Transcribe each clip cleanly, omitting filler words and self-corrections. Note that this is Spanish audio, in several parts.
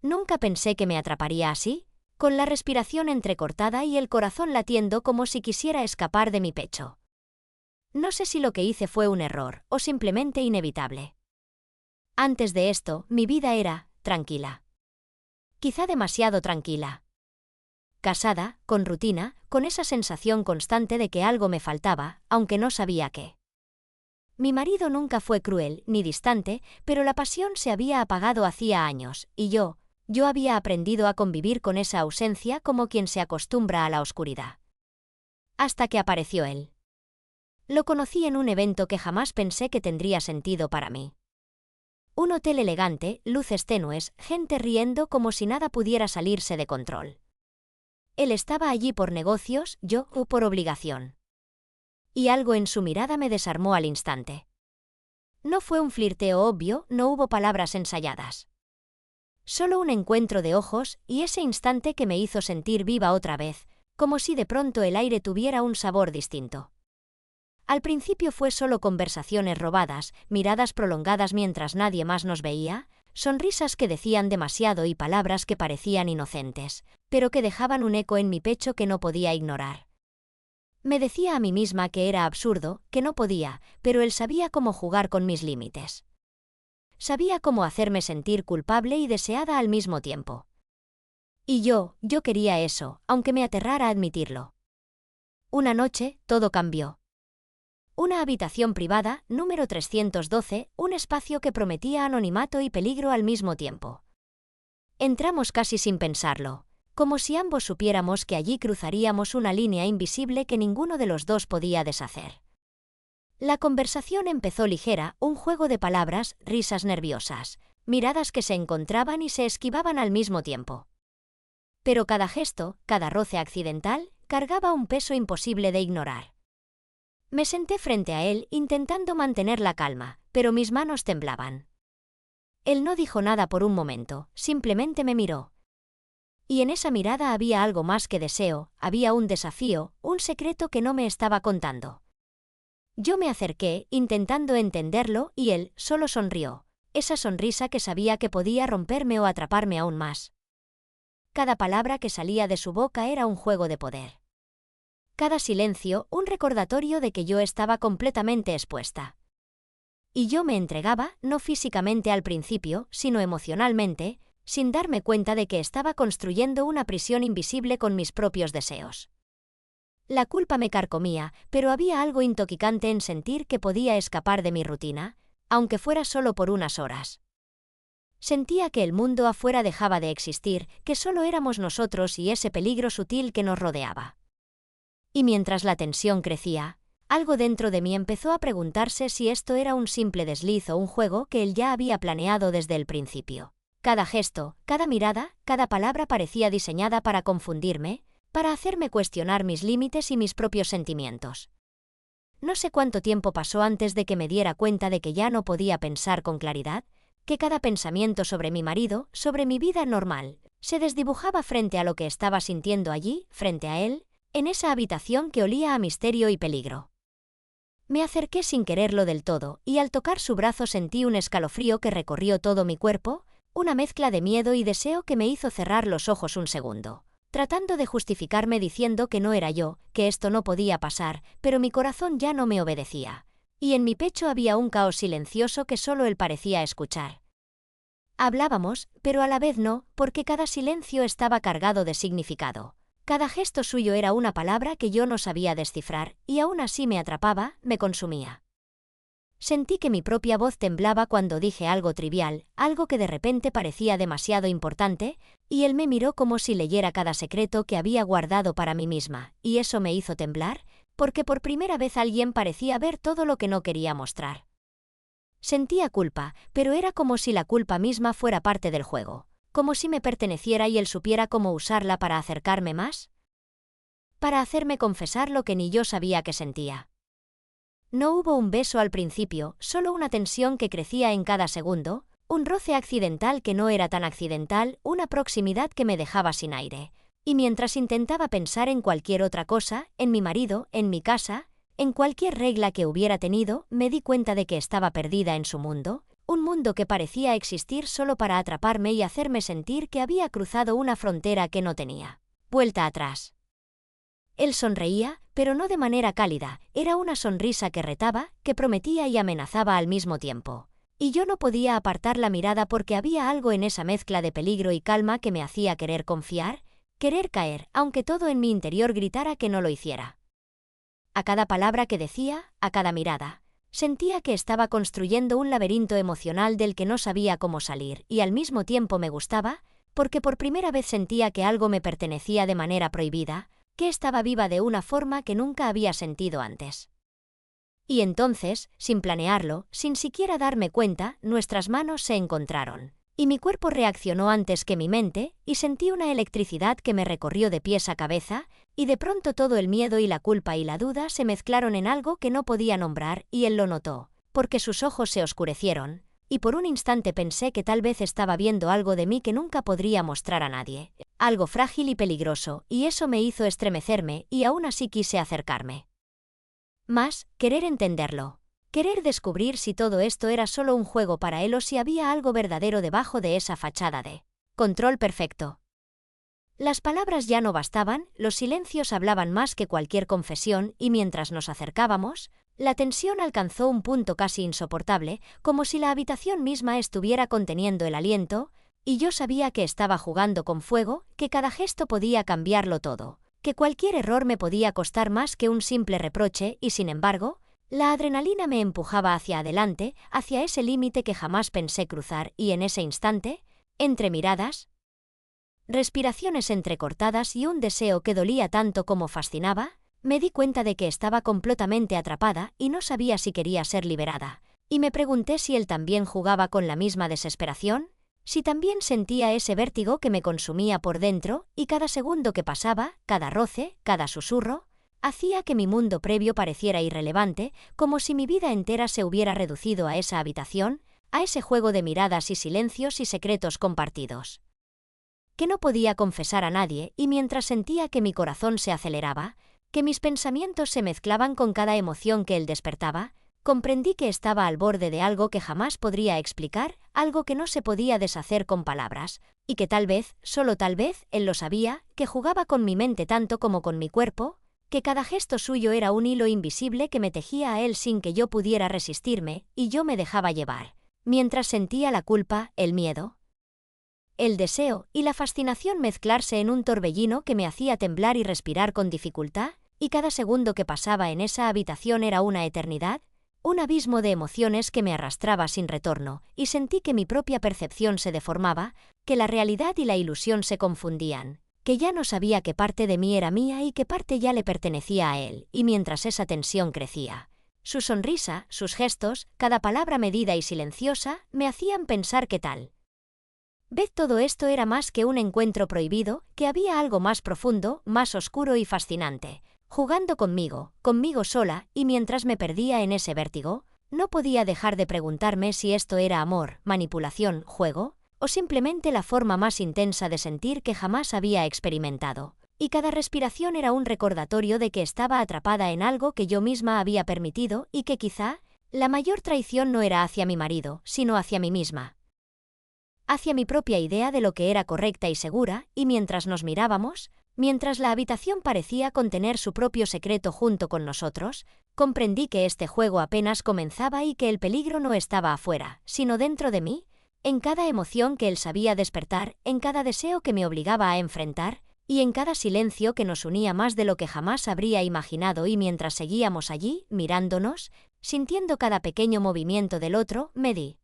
Nunca pensé que me atraparía así, con la respiración entrecortada y el corazón latiendo como si quisiera escapar de mi pecho. No sé si lo que hice fue un error o simplemente inevitable. Antes de esto, mi vida era tranquila. Quizá demasiado tranquila. Casada, con rutina, con esa sensación constante de que algo me faltaba, aunque no sabía qué. Mi marido nunca fue cruel ni distante, pero la pasión se había apagado hacía años, y yo había aprendido a convivir con esa ausencia como quien se acostumbra a la oscuridad. Hasta que apareció él. Lo conocí en un evento que jamás pensé que tendría sentido para mí. Un hotel elegante, luces tenues, gente riendo como si nada pudiera salirse de control. Él estaba allí por negocios, yo por obligación. Y algo en su mirada me desarmó al instante. No fue un flirteo obvio, no hubo palabras ensayadas. Solo un encuentro de ojos y ese instante que me hizo sentir viva otra vez, como si de pronto el aire tuviera un sabor distinto. Al principio fue solo conversaciones robadas, miradas prolongadas mientras nadie más nos veía, sonrisas que decían demasiado y palabras que parecían inocentes, pero que dejaban un eco en mi pecho que no podía ignorar. Me decía a mí misma que era absurdo, que no podía, pero él sabía cómo jugar con mis límites. Sabía cómo hacerme sentir culpable y deseada al mismo tiempo. Y yo quería eso, aunque me aterrara admitirlo. Una noche, todo cambió. Una habitación privada, número 312, un espacio que prometía anonimato y peligro al mismo tiempo. Entramos casi sin pensarlo, como si ambos supiéramos que allí cruzaríamos una línea invisible que ninguno de los dos podía deshacer. La conversación empezó ligera, un juego de palabras, risas nerviosas, miradas que se encontraban y se esquivaban al mismo tiempo. Pero cada gesto, cada roce accidental, cargaba un peso imposible de ignorar. Me senté frente a él intentando mantener la calma, pero mis manos temblaban. Él no dijo nada por un momento, simplemente me miró. Y en esa mirada había algo más que deseo, había un desafío, un secreto que no me estaba contando. Yo me acerqué, intentando entenderlo, y él solo sonrió, esa sonrisa que sabía que podía romperme o atraparme aún más. Cada palabra que salía de su boca era un juego de poder. Cada silencio, un recordatorio de que yo estaba completamente expuesta. Y yo me entregaba, no físicamente al principio, sino emocionalmente, sin darme cuenta de que estaba construyendo una prisión invisible con mis propios deseos. La culpa me carcomía, pero había algo intoxicante en sentir que podía escapar de mi rutina, aunque fuera solo por unas horas. Sentía que el mundo afuera dejaba de existir, que solo éramos nosotros y ese peligro sutil que nos rodeaba. Y mientras la tensión crecía, algo dentro de mí empezó a preguntarse si esto era un simple desliz o un juego que él ya había planeado desde el principio. Cada gesto, cada mirada, cada palabra parecía diseñada para confundirme, para hacerme cuestionar mis límites y mis propios sentimientos. No sé cuánto tiempo pasó antes de que me diera cuenta de que ya no podía pensar con claridad, que cada pensamiento sobre mi marido, sobre mi vida normal, se desdibujaba frente a lo que estaba sintiendo allí, frente a él, en esa habitación que olía a misterio y peligro. Me acerqué sin quererlo del todo, y al tocar su brazo sentí un escalofrío que recorrió todo mi cuerpo, una mezcla de miedo y deseo que me hizo cerrar los ojos un segundo, tratando de justificarme diciendo que no era yo, que esto no podía pasar, pero mi corazón ya no me obedecía, y en mi pecho había un caos silencioso que solo él parecía escuchar. Hablábamos, pero a la vez no, porque cada silencio estaba cargado de significado. Cada gesto suyo era una palabra que yo no sabía descifrar, y aún así me atrapaba, me consumía. Sentí que mi propia voz temblaba cuando dije algo trivial, algo que de repente parecía demasiado importante, y él me miró como si leyera cada secreto que había guardado para mí misma, y eso me hizo temblar, porque por primera vez alguien parecía ver todo lo que no quería mostrar. Sentía culpa, pero era como si la culpa misma fuera parte del juego. Como si me perteneciera y él supiera cómo usarla para acercarme más. Para hacerme confesar lo que ni yo sabía que sentía. No hubo un beso al principio, solo una tensión que crecía en cada segundo, un roce accidental que no era tan accidental, una proximidad que me dejaba sin aire. Y mientras intentaba pensar en cualquier otra cosa, en mi marido, en mi casa, en cualquier regla que hubiera tenido, me di cuenta de que estaba perdida en su mundo, un mundo que parecía existir solo para atraparme y hacerme sentir que había cruzado una frontera que no tenía vuelta atrás. Él sonreía, pero no de manera cálida, era una sonrisa que retaba, que prometía y amenazaba al mismo tiempo. Y yo no podía apartar la mirada porque había algo en esa mezcla de peligro y calma que me hacía querer confiar, querer caer, aunque todo en mi interior gritara que no lo hiciera. A cada palabra que decía, a cada mirada, sentía que estaba construyendo un laberinto emocional del que no sabía cómo salir, y al mismo tiempo me gustaba, porque por primera vez sentía que algo me pertenecía de manera prohibida, que estaba viva de una forma que nunca había sentido antes. Y entonces, sin planearlo, sin siquiera darme cuenta, nuestras manos se encontraron. Y mi cuerpo reaccionó antes que mi mente, y sentí una electricidad que me recorrió de pies a cabeza, y de pronto todo el miedo y la culpa y la duda se mezclaron en algo que no podía nombrar, y él lo notó, porque sus ojos se oscurecieron, y por un instante pensé que tal vez estaba viendo algo de mí que nunca podría mostrar a nadie, algo frágil y peligroso, y eso me hizo estremecerme, y aún así quise acercarme. Más, querer entenderlo. Querer descubrir si todo esto era solo un juego para él o si había algo verdadero debajo de esa fachada de control perfecto. Las palabras ya no bastaban, los silencios hablaban más que cualquier confesión, y mientras nos acercábamos, la tensión alcanzó un punto casi insoportable, como si la habitación misma estuviera conteniendo el aliento, y yo sabía que estaba jugando con fuego, que cada gesto podía cambiarlo todo, que cualquier error me podía costar más que un simple reproche, y sin embargo, la adrenalina me empujaba hacia adelante, hacia ese límite que jamás pensé cruzar, y en ese instante, entre miradas, respiraciones entrecortadas y un deseo que dolía tanto como fascinaba, me di cuenta de que estaba completamente atrapada y no sabía si quería ser liberada, y me pregunté si él también jugaba con la misma desesperación, si también sentía ese vértigo que me consumía por dentro, y cada segundo que pasaba, cada roce, cada susurro, hacía que mi mundo previo pareciera irrelevante, como si mi vida entera se hubiera reducido a esa habitación, a ese juego de miradas y silencios y secretos compartidos. Que no podía confesar a nadie, y mientras sentía que mi corazón se aceleraba, que mis pensamientos se mezclaban con cada emoción que él despertaba, comprendí que estaba al borde de algo que jamás podría explicar, algo que no se podía deshacer con palabras, y que tal vez, solo tal vez, él lo sabía, que jugaba con mi mente tanto como con mi cuerpo, que cada gesto suyo era un hilo invisible que me tejía a él sin que yo pudiera resistirme, y yo me dejaba llevar, mientras sentía la culpa, el miedo, el deseo y la fascinación mezclarse en un torbellino que me hacía temblar y respirar con dificultad, y cada segundo que pasaba en esa habitación era una eternidad, un abismo de emociones que me arrastraba sin retorno, y sentí que mi propia percepción se deformaba, que la realidad y la ilusión se confundían, que ya no sabía qué parte de mí era mía y qué parte ya le pertenecía a él, y mientras esa tensión crecía, su sonrisa, sus gestos, cada palabra medida y silenciosa, me hacían pensar qué tal vez todo esto era más que un encuentro prohibido, que había algo más profundo, más oscuro y fascinante, jugando conmigo sola, y mientras me perdía en ese vértigo, no podía dejar de preguntarme si esto era amor, manipulación, juego, o simplemente la forma más intensa de sentir que jamás había experimentado. Y cada respiración era un recordatorio de que estaba atrapada en algo que yo misma había permitido y que quizá la mayor traición no era hacia mi marido, sino hacia mí misma, hacia mi propia idea de lo que era correcta y segura, y mientras nos mirábamos, mientras la habitación parecía contener su propio secreto junto con nosotros, comprendí que este juego apenas comenzaba y que el peligro no estaba afuera, sino dentro de mí, en cada emoción que él sabía despertar, en cada deseo que me obligaba a enfrentar, y en cada silencio que nos unía más de lo que jamás habría imaginado, y mientras seguíamos allí, mirándonos, sintiendo cada pequeño movimiento del otro, me di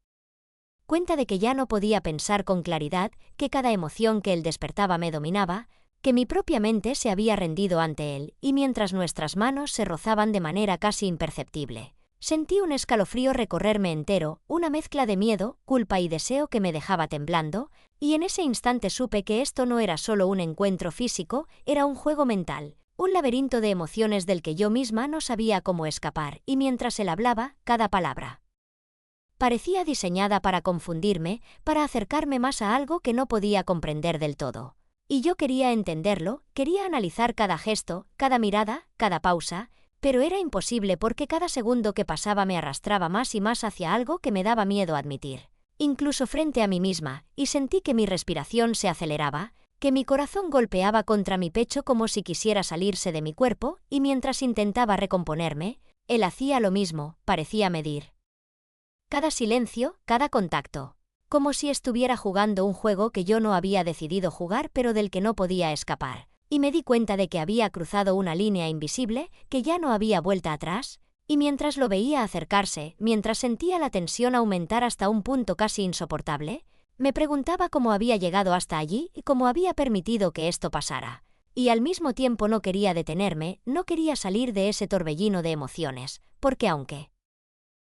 cuenta de que ya no podía pensar con claridad, que cada emoción que él despertaba me dominaba, que mi propia mente se había rendido ante él, y mientras nuestras manos se rozaban de manera casi imperceptible, sentí un escalofrío recorrerme entero, una mezcla de miedo, culpa y deseo que me dejaba temblando, y en ese instante supe que esto no era solo un encuentro físico, era un juego mental, un laberinto de emociones del que yo misma no sabía cómo escapar, y mientras él hablaba, cada palabra parecía diseñada para confundirme, para acercarme más a algo que no podía comprender del todo. Y yo quería entenderlo, quería analizar cada gesto, cada mirada, cada pausa, Pero era imposible porque cada segundo que pasaba me arrastraba más y más hacia algo que me daba miedo admitir, incluso frente a mí misma, y sentí que mi respiración se aceleraba, que mi corazón golpeaba contra mi pecho como si quisiera salirse de mi cuerpo, y mientras intentaba recomponerme, él hacía lo mismo, parecía medir cada silencio, cada contacto, como si estuviera jugando un juego que yo no había decidido jugar pero del que no podía escapar. Y me di cuenta de que había cruzado una línea invisible, que ya no había vuelta atrás, y mientras lo veía acercarse, mientras sentía la tensión aumentar hasta un punto casi insoportable, me preguntaba cómo había llegado hasta allí y cómo había permitido que esto pasara. Y al mismo tiempo no quería detenerme, no quería salir de ese torbellino de emociones, porque aunque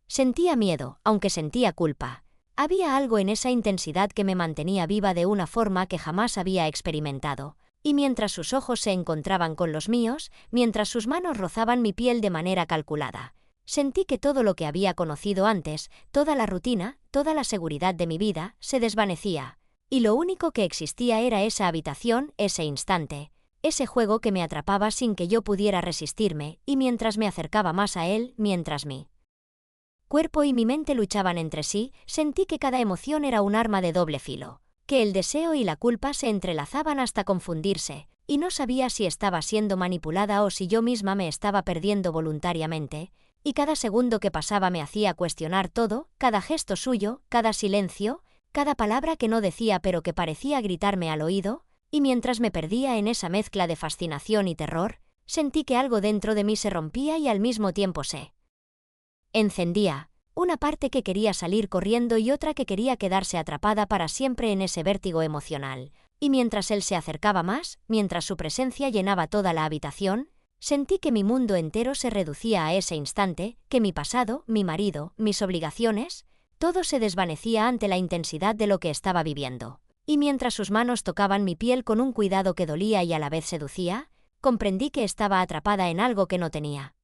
sentía miedo, aunque sentía culpa, había algo en esa intensidad que me mantenía viva de una forma que jamás había experimentado. Y mientras sus ojos se encontraban con los míos, mientras sus manos rozaban mi piel de manera calculada, sentí que todo lo que había conocido antes, toda la rutina, toda la seguridad de mi vida, se desvanecía, y lo único que existía era esa habitación, ese instante, ese juego que me atrapaba sin que yo pudiera resistirme, y mientras me acercaba más a él, mientras mi cuerpo y mi mente luchaban entre sí, sentí que cada emoción era un arma de doble filo, que el deseo y la culpa se entrelazaban hasta confundirse, y no sabía si estaba siendo manipulada o si yo misma me estaba perdiendo voluntariamente, y cada segundo que pasaba me hacía cuestionar todo, cada gesto suyo, cada silencio, cada palabra que no decía pero que parecía gritarme al oído, y mientras me perdía en esa mezcla de fascinación y terror, sentí que algo dentro de mí se rompía y al mismo tiempo se encendía. Una parte que quería salir corriendo y otra que quería quedarse atrapada para siempre en ese vértigo emocional. Y mientras él se acercaba más, mientras su presencia llenaba toda la habitación, sentí que mi mundo entero se reducía a ese instante, que mi pasado, mi marido, mis obligaciones, todo se desvanecía ante la intensidad de lo que estaba viviendo. Y mientras sus manos tocaban mi piel con un cuidado que dolía y a la vez seducía, comprendí que estaba atrapada en algo que no tenía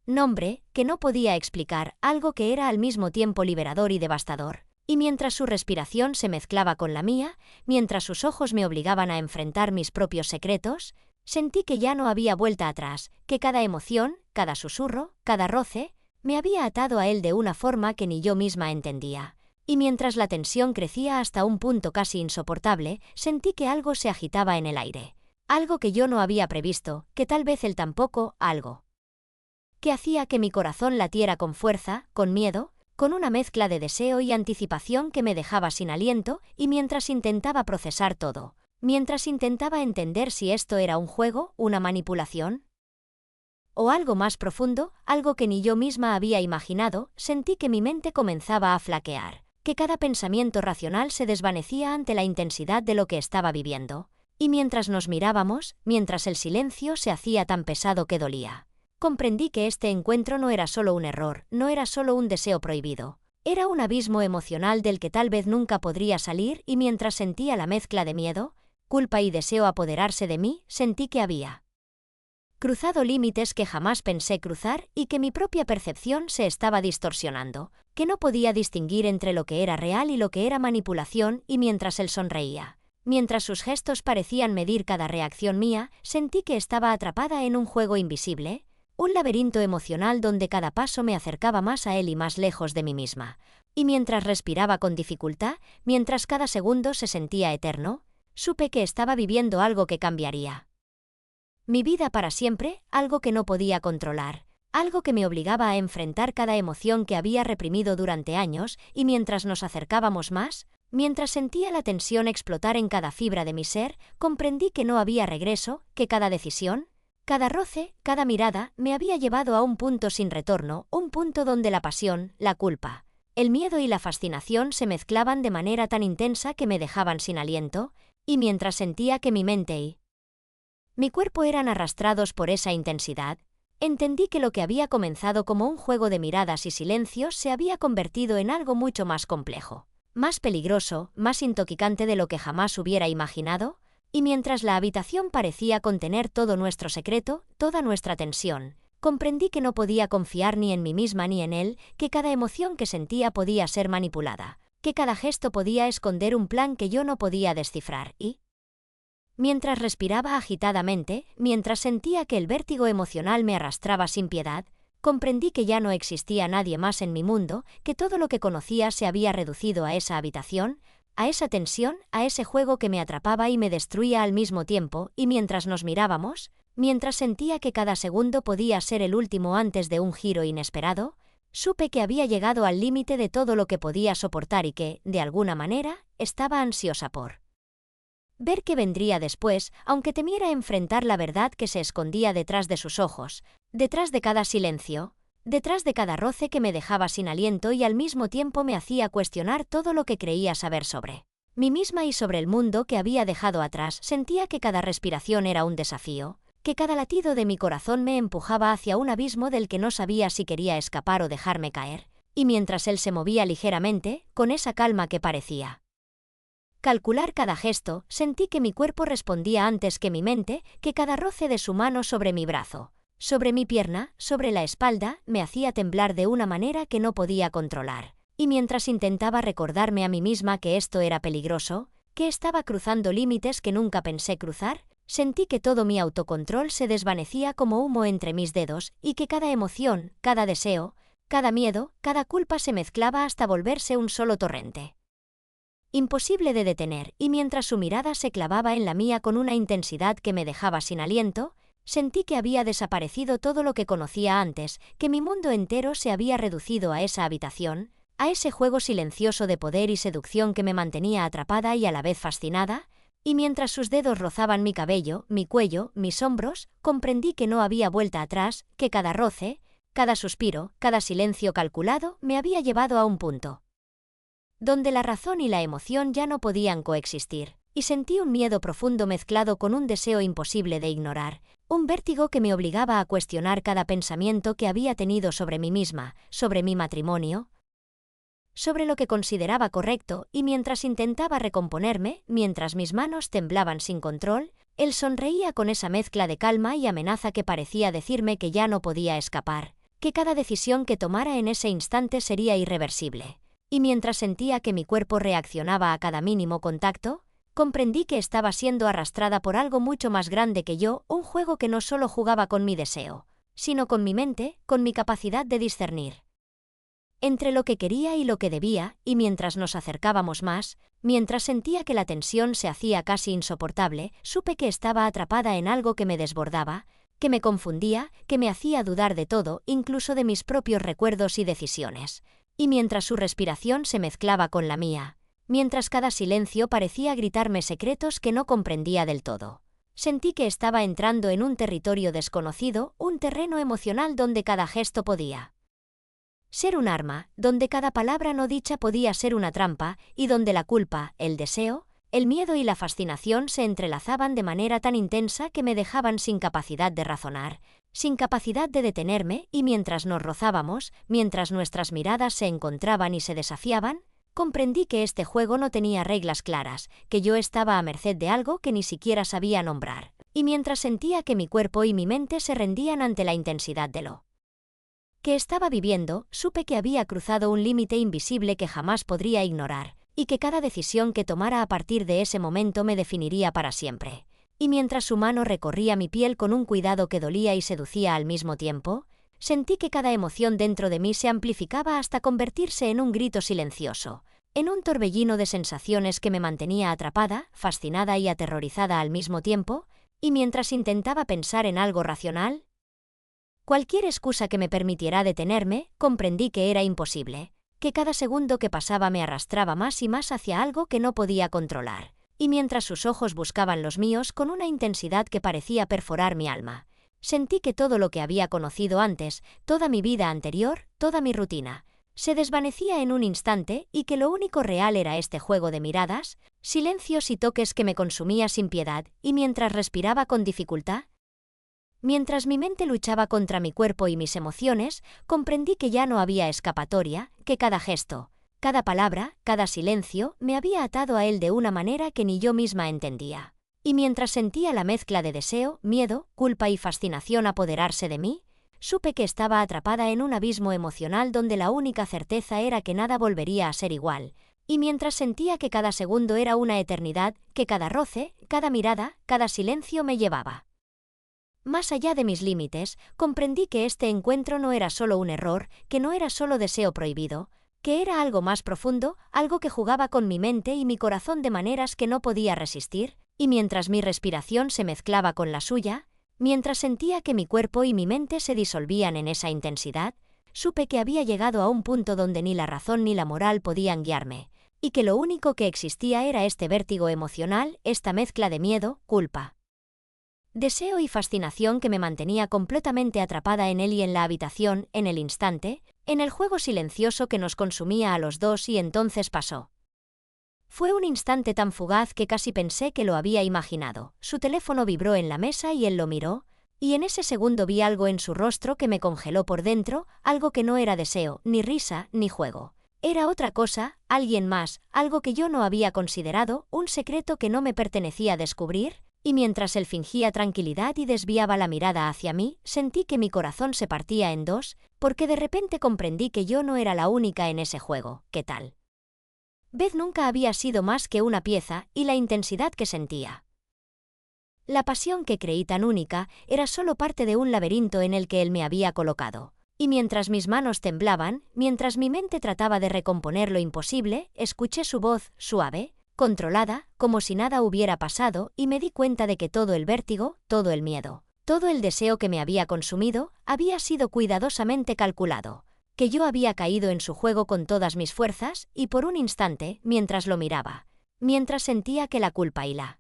nombre, que no podía explicar, algo que era al mismo tiempo liberador y devastador. Y mientras su respiración se mezclaba con la mía, mientras sus ojos me obligaban a enfrentar mis propios secretos, sentí que ya no había vuelta atrás, que cada emoción, cada susurro, cada roce, me había atado a él de una forma que ni yo misma entendía. Y mientras la tensión crecía hasta un punto casi insoportable, sentí que algo se agitaba en el aire. Algo que yo no había previsto, que tal vez él tampoco, algo que hacía que mi corazón latiera con fuerza, con miedo, con una mezcla de deseo y anticipación que me dejaba sin aliento, y mientras intentaba procesar todo, mientras intentaba entender si esto era un juego, una manipulación, o algo más profundo, algo que ni yo misma había imaginado, sentí que mi mente comenzaba a flaquear, que cada pensamiento racional se desvanecía ante la intensidad de lo que estaba viviendo, y mientras nos mirábamos, mientras el silencio se hacía tan pesado que dolía, comprendí que este encuentro no era solo un error, no era solo un deseo prohibido. Era un abismo emocional del que tal vez nunca podría salir y mientras sentía la mezcla de miedo, culpa y deseo apoderarse de mí, sentí que había cruzado límites que jamás pensé cruzar y que mi propia percepción se estaba distorsionando, que no podía distinguir entre lo que era real y lo que era manipulación y mientras él sonreía, mientras sus gestos parecían medir cada reacción mía, sentí que estaba atrapada en un juego invisible, un laberinto emocional donde cada paso me acercaba más a él y más lejos de mí misma. Y mientras respiraba con dificultad, mientras cada segundo se sentía eterno, supe que estaba viviendo algo que cambiaría mi vida para siempre, algo que no podía controlar, algo que me obligaba a enfrentar cada emoción que había reprimido durante años, y mientras nos acercábamos más, mientras sentía la tensión explotar en cada fibra de mi ser, comprendí que no había regreso, que cada decisión, cada roce, cada mirada, me había llevado a un punto sin retorno, un punto donde la pasión, la culpa, el miedo y la fascinación se mezclaban de manera tan intensa que me dejaban sin aliento, y mientras sentía que mi mente y mi cuerpo eran arrastrados por esa intensidad, entendí que lo que había comenzado como un juego de miradas y silencios se había convertido en algo mucho más complejo, más peligroso, más intoxicante de lo que jamás hubiera imaginado, y mientras la habitación parecía contener todo nuestro secreto, toda nuestra tensión, comprendí que no podía confiar ni en mí misma ni en él, que cada emoción que sentía podía ser manipulada, que cada gesto podía esconder un plan que yo no podía descifrar y Mientras respiraba agitadamente, mientras sentía que el vértigo emocional me arrastraba sin piedad, comprendí que ya no existía nadie más en mi mundo, que todo lo que conocía se había reducido a esa habitación, a esa tensión, a ese juego que me atrapaba y me destruía al mismo tiempo, y mientras nos mirábamos, mientras sentía que cada segundo podía ser el último antes de un giro inesperado, supe que había llegado al límite de todo lo que podía soportar y que, de alguna manera, estaba ansiosa por ver qué vendría después, aunque temiera enfrentar la verdad que se escondía detrás de sus ojos, detrás de cada silencio, detrás de cada roce que me dejaba sin aliento y al mismo tiempo me hacía cuestionar todo lo que creía saber sobre mí misma y sobre el mundo que había dejado atrás. Sentía que cada respiración era un desafío, que cada latido de mi corazón me empujaba hacia un abismo del que no sabía si quería escapar o dejarme caer, y mientras él se movía ligeramente, con esa calma que parecía calcular cada gesto, sentí que mi cuerpo respondía antes que mi mente, que cada roce de su mano sobre mi brazo, sobre mi pierna, sobre la espalda, me hacía temblar de una manera que no podía controlar. Y mientras intentaba recordarme a mí misma que esto era peligroso, que estaba cruzando límites que nunca pensé cruzar, sentí que todo mi autocontrol se desvanecía como humo entre mis dedos y que cada emoción, cada deseo, cada miedo, cada culpa se mezclaba hasta volverse un solo torrente imposible de detener, y mientras su mirada se clavaba en la mía con una intensidad que me dejaba sin aliento, sentí que había desaparecido todo lo que conocía antes, que mi mundo entero se había reducido a esa habitación, a ese juego silencioso de poder y seducción que me mantenía atrapada y a la vez fascinada, y mientras sus dedos rozaban mi cabello, mi cuello, mis hombros, comprendí que no había vuelta atrás, que cada roce, cada suspiro, cada silencio calculado me había llevado a un punto donde la razón y la emoción ya no podían coexistir, y sentí un miedo profundo mezclado con un deseo imposible de ignorar, un vértigo que me obligaba a cuestionar cada pensamiento que había tenido sobre mí misma, sobre mi matrimonio, sobre lo que consideraba correcto, y mientras intentaba recomponerme, mientras mis manos temblaban sin control, él sonreía con esa mezcla de calma y amenaza que parecía decirme que ya no podía escapar, que cada decisión que tomara en ese instante sería irreversible. Y mientras sentía que mi cuerpo reaccionaba a cada mínimo contacto, comprendí que estaba siendo arrastrada por algo mucho más grande que yo, un juego que no solo jugaba con mi deseo, sino con mi mente, con mi capacidad de discernir entre lo que quería y lo que debía, y mientras nos acercábamos más, mientras sentía que la tensión se hacía casi insoportable, supe que estaba atrapada en algo que me desbordaba, que me confundía, que me hacía dudar de todo, incluso de mis propios recuerdos y decisiones. Y mientras su respiración se mezclaba con la mía, mientras cada silencio parecía gritarme secretos que no comprendía del todo, sentí que estaba entrando en un territorio desconocido, un terreno emocional donde cada gesto podía ser un arma, donde cada palabra no dicha podía ser una trampa, y donde la culpa, el deseo, el miedo y la fascinación se entrelazaban de manera tan intensa que me dejaban sin capacidad de razonar, sin capacidad de detenerme, y mientras nos rozábamos, mientras nuestras miradas se encontraban y se desafiaban, comprendí que este juego no tenía reglas claras, que yo estaba a merced de algo que ni siquiera sabía nombrar, y mientras sentía que mi cuerpo y mi mente se rendían ante la intensidad de lo que estaba viviendo, supe que había cruzado un límite invisible que jamás podría ignorar, y que cada decisión que tomara a partir de ese momento me definiría para siempre. Y mientras su mano recorría mi piel con un cuidado que dolía y seducía al mismo tiempo, sentí que cada emoción dentro de mí se amplificaba hasta convertirse en un grito silencioso, en un torbellino de sensaciones que me mantenía atrapada, fascinada y aterrorizada al mismo tiempo, y mientras intentaba pensar en algo racional, cualquier excusa que me permitiera detenerme, comprendí que era imposible, que cada segundo que pasaba me arrastraba más y más hacia algo que no podía controlar, y mientras sus ojos buscaban los míos con una intensidad que parecía perforar mi alma, sentí que todo lo que había conocido antes, toda mi vida anterior, toda mi rutina, se desvanecía en un instante y que lo único real era este juego de miradas, silencios y toques que me consumía sin piedad, y mientras respiraba con dificultad, mientras mi mente luchaba contra mi cuerpo y mis emociones, comprendí que ya no había escapatoria, que cada gesto, cada palabra, cada silencio, me había atado a él de una manera que ni yo misma entendía. Y mientras sentía la mezcla de deseo, miedo, culpa y fascinación apoderarse de mí, supe que estaba atrapada en un abismo emocional donde la única certeza era que nada volvería a ser igual. Y mientras sentía que cada segundo era una eternidad, que cada roce, cada mirada, cada silencio me llevaba más allá de mis límites. Comprendí que este encuentro no era solo un error, que no era solo deseo prohibido, que era algo más profundo, algo que jugaba con mi mente y mi corazón de maneras que no podía resistir, y mientras mi respiración se mezclaba con la suya, mientras sentía que mi cuerpo y mi mente se disolvían en esa intensidad, supe que había llegado a un punto donde ni la razón ni la moral podían guiarme, y que lo único que existía era este vértigo emocional, esta mezcla de miedo, culpa, deseo y fascinación que me mantenía completamente atrapada en él y en la habitación, en el instante, en el juego silencioso que nos consumía a los dos. Y entonces pasó. Fue un instante tan fugaz que casi pensé que lo había imaginado. Su teléfono vibró en la mesa y él lo miró, y en ese segundo vi algo en su rostro que me congeló por dentro, algo que no era deseo, ni risa, ni juego. Era otra cosa, alguien más, algo que yo no había considerado, un secreto que no me pertenecía descubrir. Y mientras él fingía tranquilidad y desviaba la mirada hacia mí, sentí que mi corazón se partía en dos, porque de repente comprendí que yo no era la única en ese juego. ¿Qué tal? Beth nunca había sido más que una pieza, y la intensidad que sentía, la pasión que creí tan única, era solo parte de un laberinto en el que él me había colocado. Y mientras mis manos temblaban, mientras mi mente trataba de recomponer lo imposible, escuché su voz, suave, controlada, como si nada hubiera pasado, y me di cuenta de que todo el vértigo, todo el miedo, todo el deseo que me había consumido, había sido cuidadosamente calculado, que yo había caído en su juego con todas mis fuerzas, y por un instante, mientras lo miraba, mientras sentía que la culpa y la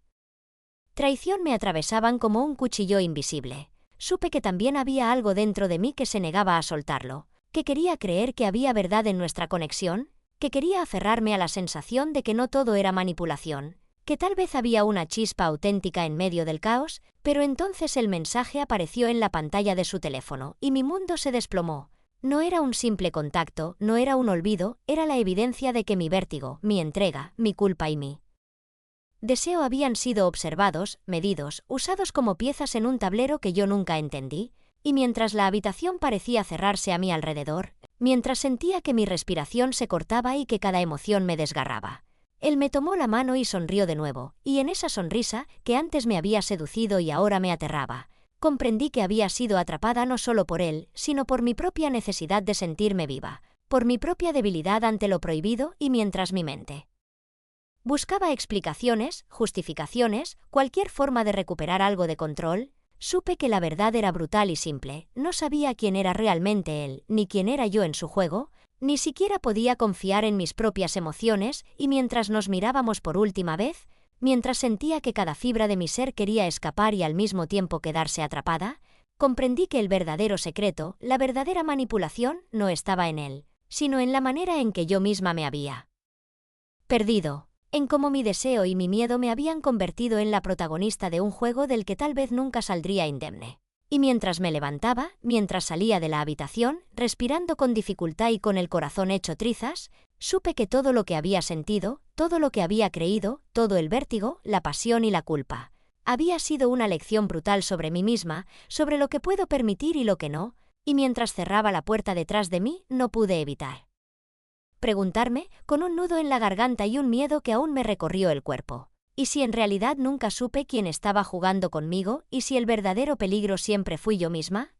traición me atravesaban como un cuchillo invisible, supe que también había algo dentro de mí que se negaba a soltarlo, que quería creer que había verdad en nuestra conexión, que quería aferrarme a la sensación de que no todo era manipulación, que tal vez había una chispa auténtica en medio del caos. Pero entonces el mensaje apareció en la pantalla de su teléfono, y mi mundo se desplomó. No era un simple contacto, no era un olvido, era la evidencia de que mi vértigo, mi entrega, mi culpa y mi deseo habían sido observados, medidos, usados como piezas en un tablero que yo nunca entendí. Y mientras la habitación parecía cerrarse a mi alrededor, mientras sentía que mi respiración se cortaba y que cada emoción me desgarraba, él me tomó la mano y sonrió de nuevo, y en esa sonrisa, que antes me había seducido y ahora me aterraba, comprendí que había sido atrapada no solo por él, sino por mi propia necesidad de sentirme viva, por mi propia debilidad ante lo prohibido. Y mientras mi mente buscaba explicaciones, justificaciones, cualquier forma de recuperar algo de control, supe que la verdad era brutal y simple. No sabía quién era realmente él, ni quién era yo en su juego, ni siquiera podía confiar en mis propias emociones. Y mientras nos mirábamos por última vez, mientras sentía que cada fibra de mi ser quería escapar y al mismo tiempo quedarse atrapada, comprendí que el verdadero secreto, la verdadera manipulación, no estaba en él, sino en la manera en que yo misma me había perdido, en cómo mi deseo y mi miedo me habían convertido en la protagonista de un juego del que tal vez nunca saldría indemne. Y mientras me levantaba, mientras salía de la habitación, respirando con dificultad y con el corazón hecho trizas, supe que todo lo que había sentido, todo lo que había creído, todo el vértigo, la pasión y la culpa, había sido una lección brutal sobre mí misma, sobre lo que puedo permitir y lo que no. Y mientras cerraba la puerta detrás de mí, no pude evitar preguntarme, con un nudo en la garganta y un miedo que aún me recorrió el cuerpo, ¿y si en realidad nunca supe quién estaba jugando conmigo? ¿Y si el verdadero peligro siempre fui yo misma?